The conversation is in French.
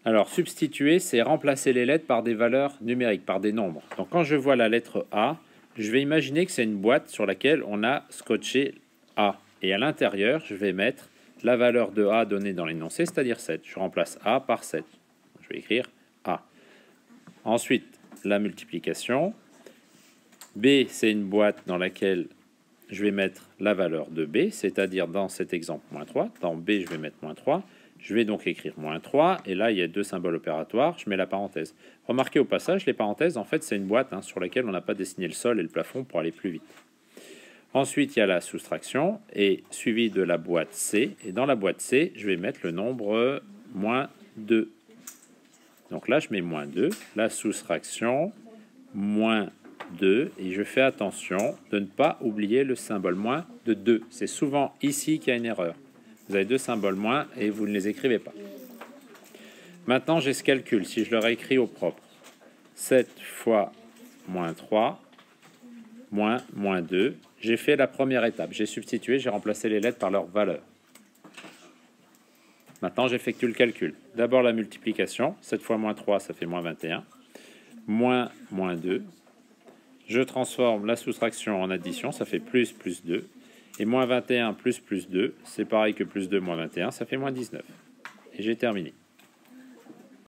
Alors, substituer, c'est remplacer les lettres par des valeurs numériques, par des nombres. Donc, quand je vois la lettre A, je vais imaginer que c'est une boîte sur laquelle on a scotché A. Et à l'intérieur, je vais mettre la valeur de A donnée dans l'énoncé, c'est-à-dire 7. Je remplace A par 7. Je vais écrire A. Ensuite, la multiplication. B, c'est une boîte dans laquelle je vais mettre la valeur de B, c'est-à-dire dans cet exemple, moins 3. Dans B, je vais mettre moins 3. Je vais donc écrire moins 3, et là, il y a deux symboles opératoires, je mets la parenthèse. Remarquez au passage, les parenthèses, en fait, c'est une boîte sur laquelle on n'a pas dessiné le sol et le plafond pour aller plus vite. Ensuite, il y a la soustraction, et suivi de la boîte C, et dans la boîte C, je vais mettre le nombre moins 2. Donc là, je mets moins 2, la soustraction, moins 2, et je fais attention de ne pas oublier le symbole moins de 2. C'est souvent ici qu'il y a une erreur. Vous avez deux symboles moins et vous ne les écrivez pas. Maintenant, j'ai ce calcul. Si je le réécris au propre, 7 fois moins 3, moins 2. J'ai fait la première étape. J'ai substitué, j'ai remplacé les lettres par leur valeur. Maintenant, j'effectue le calcul. D'abord, la multiplication. 7 fois moins 3, ça fait moins 21. Moins 2. Je transforme la soustraction en addition, ça fait plus 2. Et moins 21 plus 2, c'est pareil que plus 2 moins 21, ça fait moins 19. Et j'ai terminé.